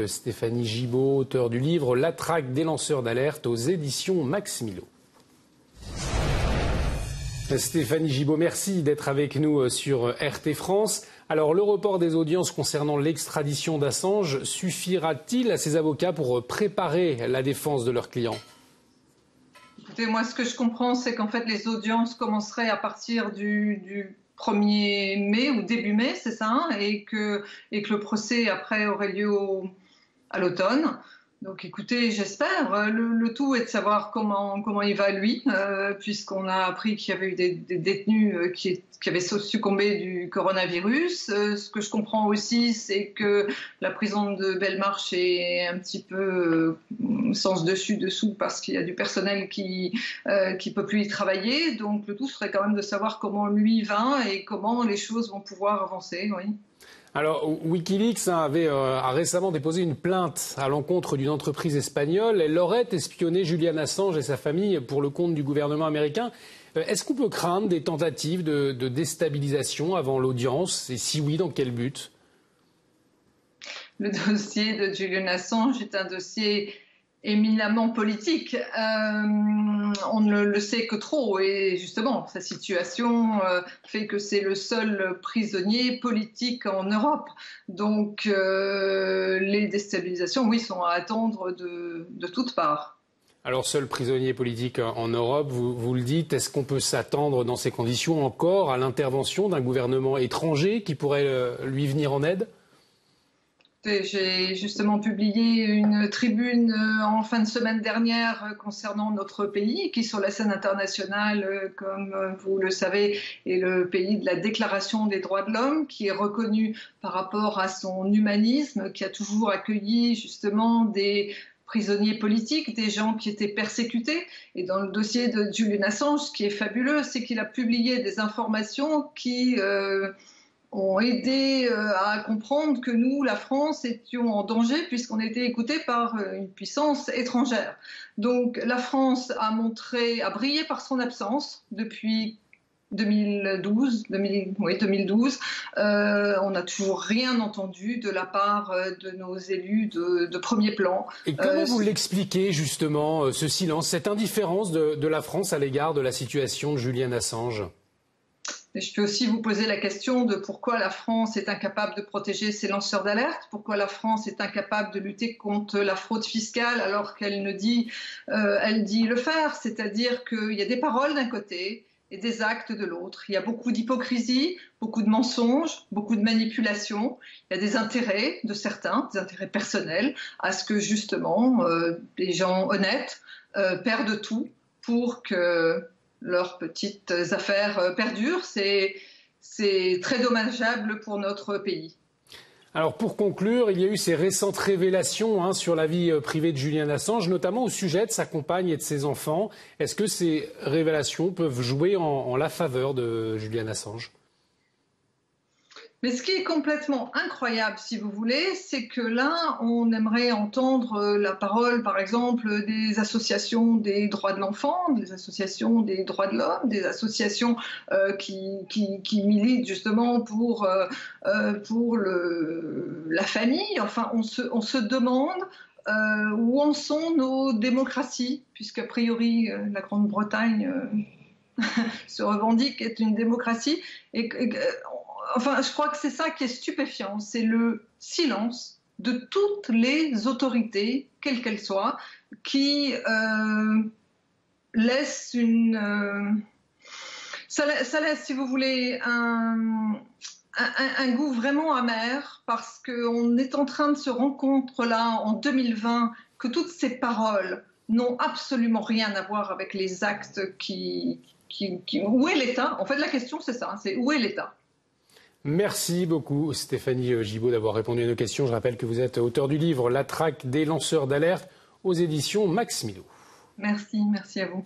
Stéphanie Gibaud, auteure du livre La traque des lanceurs d'alerte aux éditions Max Milo. Stéphanie Gibaud, merci d'être avec nous sur RT France. Alors, le report des audiences concernant l'extradition d'Assange suffira-t-il à ces avocats pour préparer la défense de leurs clients ? Écoutez, moi, ce que je comprends, c'est qu'en fait, les audiences commenceraient à partir du 1er mai ou début mai, c'est ça, hein, et que le procès, après, aurait lieu à l'automne. Donc écoutez, j'espère. Le tout est de savoir comment il va lui, puisqu'on a appris qu'il y avait eu des détenus qui avaient succombé du coronavirus. Ce que je comprends aussi, c'est que la prison de Belmarsh est un petit peu sens dessus-dessous parce qu'il y a du personnel qui peut plus y travailler. Donc le tout serait quand même de savoir comment lui va et comment les choses vont pouvoir avancer, oui. Alors, Wikileaks a récemment déposé une plainte à l'encontre d'une entreprise espagnole. Elle aurait espionné Julian Assange et sa famille pour le compte du gouvernement américain. Est-ce qu'on peut craindre des tentatives de déstabilisation avant l'audience? Et si oui, dans quel but? Le dossier de Julian Assange est un dossier éminemment politique. On ne le sait que trop et justement, sa situation fait que c'est le seul prisonnier politique en Europe. Donc les déstabilisations, oui, sont à attendre de toutes parts. Alors, seul prisonnier politique en Europe, vous le dites, est-ce qu'on peut s'attendre dans ces conditions encore à l'intervention d'un gouvernement étranger qui pourrait lui venir en aide ? J'ai justement publié une tribune en fin de semaine dernière concernant notre pays, qui sur la scène internationale, comme vous le savez, est le pays de la Déclaration des droits de l'homme, qui est reconnu par rapport à son humanisme, qui a toujours accueilli justement des prisonniers politiques, des gens qui étaient persécutés. Et dans le dossier de Julian Assange, ce qui est fabuleux, c'est qu'il a publié des informations qui ont aidé à comprendre que nous, la France, étions en danger puisqu'on était écoutés par une puissance étrangère. Donc la France a brillé par son absence depuis 2012. On n'a toujours rien entendu de la part de nos élus de premier plan. Et comment vous l'expliquez justement, ce silence, cette indifférence de la France à l'égard de la situation de Julian Assange ? Mais je peux aussi vous poser la question de pourquoi la France est incapable de protéger ses lanceurs d'alerte, pourquoi la France est incapable de lutter contre la fraude fiscale alors qu'elle dit le faire. C'est-à-dire qu'il y a des paroles d'un côté et des actes de l'autre. Il y a beaucoup d'hypocrisie, beaucoup de mensonges, beaucoup de manipulations. Il y a des intérêts de certains, des intérêts personnels, à ce que justement les gens honnêtes perdent tout pour que leurs petites affaires perdurent. C'est très dommageable pour notre pays. Alors pour conclure, il y a eu ces récentes révélations sur la vie privée de Julian Assange, notamment au sujet de sa compagne et de ses enfants. Est-ce que ces révélations peuvent jouer en la faveur de Julian Assange ? Mais ce qui est complètement incroyable, si vous voulez, c'est que là, on aimerait entendre la parole, par exemple, des associations des droits de l'enfant, des associations des droits de l'homme, des associations qui militent justement pour la famille. Enfin, on se demande où en sont nos démocraties, puisqu'a priori, la Grande-Bretagne se revendique être une démocratie. Enfin, je crois que c'est ça qui est stupéfiant, c'est le silence de toutes les autorités, quelles qu'elles soient, qui laissent ça laisse, si vous voulez, un goût vraiment amer, parce qu'on est en train de se rendre compte là, en 2020, que toutes ces paroles n'ont absolument rien à voir avec les actes où est l'État ? En fait, la question, c'est ça, c'est où est l'État ? Merci beaucoup Stéphanie Gibaud d'avoir répondu à nos questions. Je rappelle que vous êtes auteur du livre La traque des lanceurs d'alerte aux éditions Max Milo. Merci à vous.